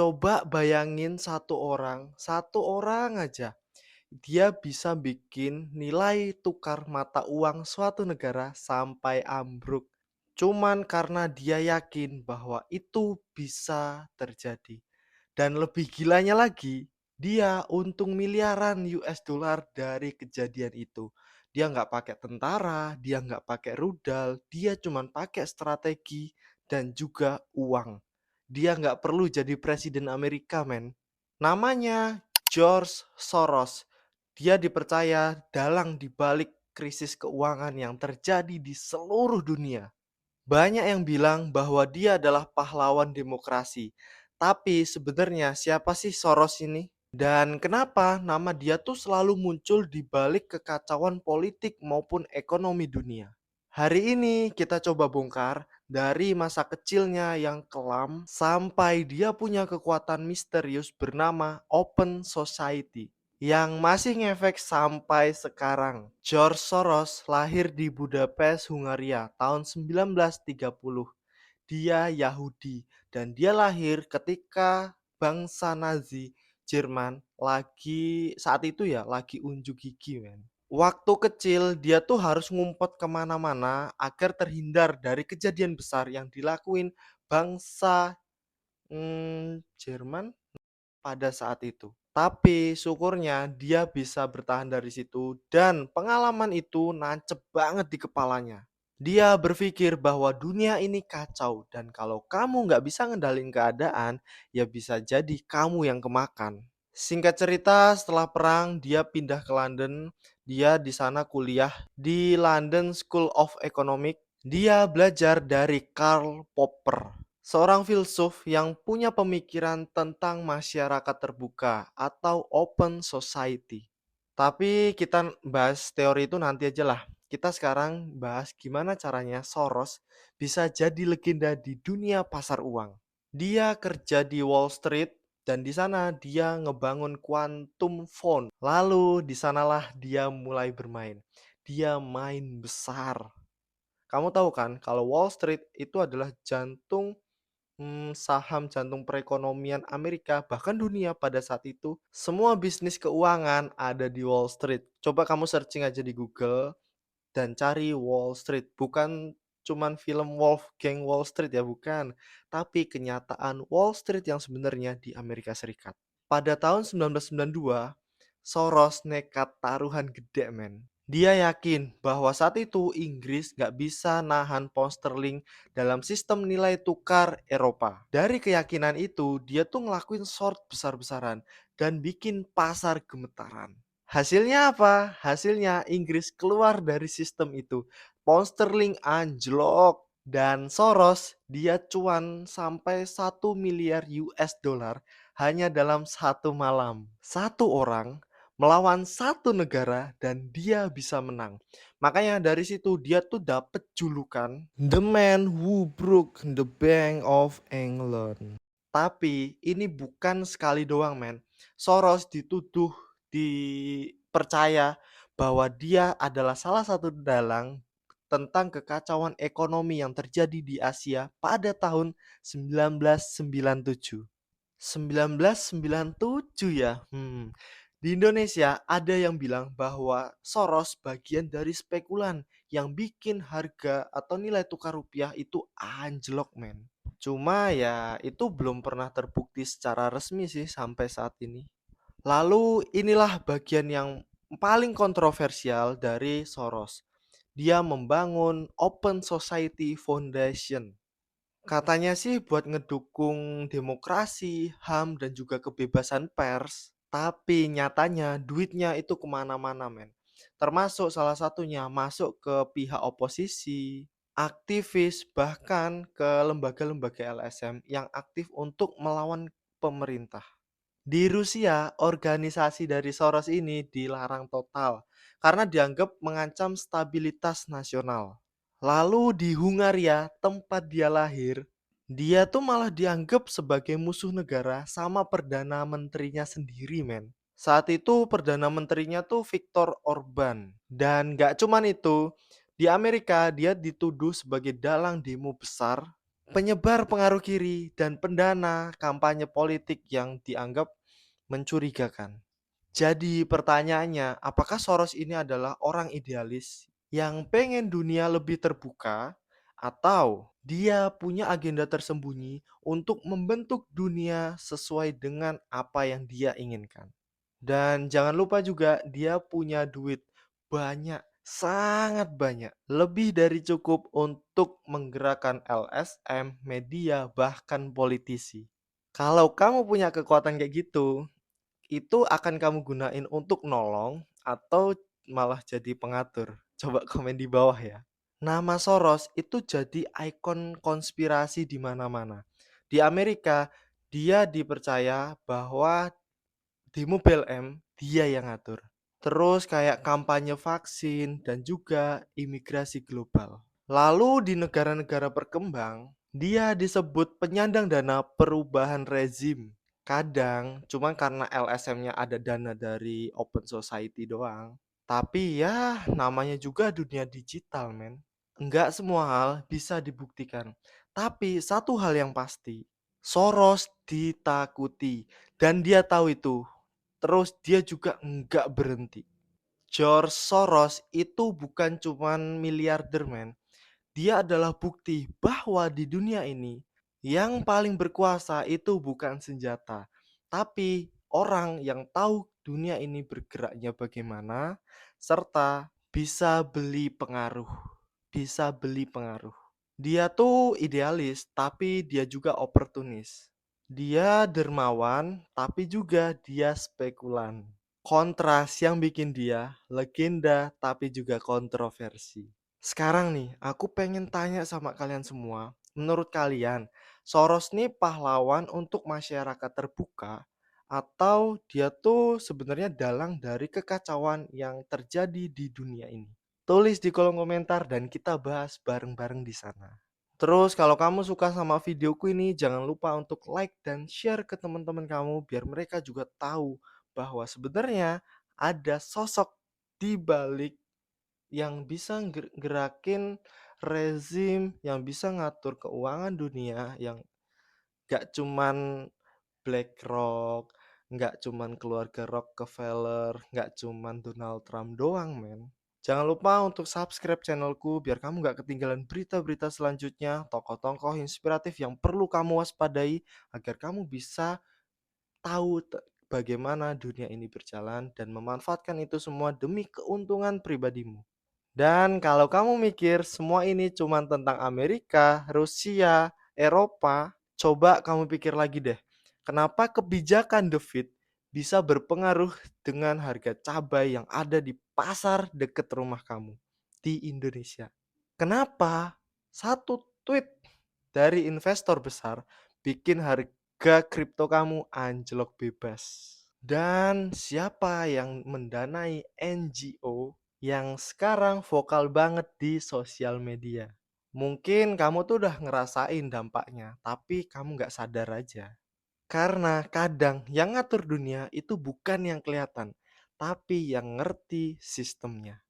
Coba bayangin satu orang aja, dia bisa bikin nilai tukar mata uang suatu negara sampai ambruk. Cuman karena dia yakin bahwa itu bisa terjadi. Dan lebih gilanya lagi, dia untung miliaran US dollar dari kejadian itu. Dia nggak pakai tentara, dia nggak pakai rudal, dia cuman pakai strategi dan juga uang. Dia nggak perlu jadi presiden Amerika, men. Namanya George Soros. Dia dipercaya dalang di balik krisis keuangan yang terjadi di seluruh dunia. Banyak yang bilang bahwa dia adalah pahlawan demokrasi. Tapi sebenarnya siapa sih Soros ini? Dan kenapa nama dia tuh selalu muncul di balik kekacauan politik maupun ekonomi dunia? Hari ini kita coba bongkar dari masa kecilnya yang kelam sampai dia punya kekuatan misterius bernama Open Society yang masih ngefek sampai sekarang. George Soros lahir di Budapest, Hungaria tahun 1930. Dia Yahudi dan dia lahir ketika bangsa Nazi Jerman saat itu ya lagi unjuk gigi, men. Waktu kecil dia tuh harus ngumpet kemana-mana agar terhindar dari kejadian besar yang dilakuin bangsa Jerman pada saat itu. Tapi syukurnya dia bisa bertahan dari situ dan pengalaman itu nancep banget di kepalanya. Dia berpikir bahwa dunia ini kacau dan kalau kamu nggak bisa ngendalin keadaan, ya bisa jadi kamu yang kemakan. Singkat cerita, setelah perang dia pindah ke London. Dia di sana kuliah di London School of Economics. Dia belajar dari Karl Popper, seorang filsuf yang punya pemikiran tentang masyarakat terbuka atau open society. Tapi kita bahas teori itu nanti aja lah. Kita sekarang bahas gimana caranya Soros bisa jadi legenda di dunia pasar uang. Dia kerja di Wall Street dan di sana dia ngebangun Quantum Fund. Lalu di sanalah dia mulai bermain. Dia main besar. Kamu tahu kan kalau Wall Street itu adalah saham jantung perekonomian Amerika, bahkan dunia pada saat itu. Semua bisnis keuangan ada di Wall Street. Coba kamu searching aja di Google dan cari Wall Street. Bukan cuman film Wolfgang Wall Street ya, bukan. Tapi kenyataan Wall Street yang sebenarnya di Amerika Serikat. Pada tahun 1992, Soros nekat taruhan gede, men. Dia yakin bahwa saat itu Inggris nggak bisa nahan pound sterling dalam sistem nilai tukar Eropa. Dari keyakinan itu, dia tuh ngelakuin short besar-besaran dan bikin pasar gemetaran. Hasilnya apa? Hasilnya Inggris keluar dari sistem itu. Pound sterling anjlok dan Soros dia cuan sampai 1 miliar US dollar hanya dalam satu malam. Satu orang melawan satu negara dan dia bisa menang. Makanya dari situ dia tuh dapet julukan The Man Who Broke the Bank of England. Tapi ini bukan sekali doang, men. Soros dipercaya bahwa dia adalah salah satu dalang tentang kekacauan ekonomi yang terjadi di Asia pada tahun 1997. 1997 ya? Di Indonesia ada yang bilang bahwa Soros bagian dari spekulan yang bikin harga atau nilai tukar rupiah itu anjlok, men. Cuma ya itu belum pernah terbukti secara resmi sih sampai saat ini. Lalu inilah bagian yang paling kontroversial dari Soros. Dia membangun Open Society Foundation. Katanya sih buat ngedukung demokrasi, HAM, dan juga kebebasan pers. Tapi nyatanya duitnya itu kemana-mana, men. Termasuk salah satunya masuk ke pihak oposisi, aktivis, bahkan ke lembaga-lembaga LSM yang aktif untuk melawan pemerintah. Di Rusia, organisasi dari Soros ini dilarang total karena dianggap mengancam stabilitas nasional. Lalu di Hungaria, tempat dia lahir, dia tuh malah dianggap sebagai musuh negara sama perdana menterinya sendiri, men. Saat itu perdana menterinya tuh Viktor Orban. Dan gak cuman itu, di Amerika dia dituduh sebagai dalang demo besar penyebar pengaruh kiri, dan pendana kampanye politik yang dianggap mencurigakan. Jadi pertanyaannya, apakah Soros ini adalah orang idealis yang pengen dunia lebih terbuka atau dia punya agenda tersembunyi untuk membentuk dunia sesuai dengan apa yang dia inginkan? Dan jangan lupa juga dia punya duit banyak, sangat banyak. Lebih dari cukup untuk menggerakkan LSM, media, bahkan politisi. Kalau kamu punya kekuatan kayak gitu, itu akan kamu gunain untuk nolong atau malah jadi pengatur? Coba komen di bawah ya. Nama Soros itu jadi ikon konspirasi di mana-mana. Di Amerika, dia dipercaya bahwa demo PLM dia yang ngatur. Terus kayak kampanye vaksin dan juga imigrasi global. Lalu di negara-negara berkembang, dia disebut penyandang dana perubahan rezim. Kadang cuma karena LSM-nya ada dana dari open society doang. Tapi ya namanya juga dunia digital, men. Enggak semua hal bisa dibuktikan. Tapi satu hal yang pasti, Soros ditakuti dan dia tahu itu. Terus dia juga enggak berhenti. George Soros itu bukan cuman miliarder, men. Dia adalah bukti bahwa di dunia ini yang paling berkuasa itu bukan senjata, tapi orang yang tahu dunia ini bergeraknya bagaimana, serta bisa beli pengaruh. Bisa beli pengaruh. Dia tuh idealis, tapi dia juga oportunis. Dia dermawan, tapi juga dia spekulan. Kontras yang bikin dia legenda, tapi juga kontroversi. Sekarang nih, aku pengen tanya sama kalian semua. Menurut kalian, Soros nih pahlawan untuk masyarakat terbuka atau dia tuh sebenarnya dalang dari kekacauan yang terjadi di dunia ini? Tulis di kolom komentar dan kita bahas bareng-bareng di sana. Terus kalau kamu suka sama videoku ini, jangan lupa untuk like dan share ke teman-teman kamu biar mereka juga tahu bahwa sebenarnya ada sosok di balik yang bisa gerakin rezim, yang bisa ngatur keuangan dunia, yang gak cuman BlackRock, gak cuman keluarga Rockefeller, gak cuman Donald Trump doang, men. Jangan lupa untuk subscribe channelku biar kamu gak ketinggalan berita-berita selanjutnya, tokoh-tokoh inspiratif yang perlu kamu waspadai agar kamu bisa tahu bagaimana dunia ini berjalan dan memanfaatkan itu semua demi keuntungan pribadimu. Dan kalau kamu mikir semua ini cuma tentang Amerika, Rusia, Eropa, coba kamu pikir lagi deh. Kenapa kebijakan The Fed bisa berpengaruh dengan harga cabai yang ada di pasar dekat rumah kamu di Indonesia? Kenapa satu tweet dari investor besar bikin harga kripto kamu anjlok bebas? Dan siapa yang mendanai NGO yang sekarang vokal banget di sosial media? Mungkin kamu tuh udah ngerasain dampaknya, tapi kamu nggak sadar aja. Karena kadang yang ngatur dunia itu bukan yang kelihatan, tapi yang ngerti sistemnya.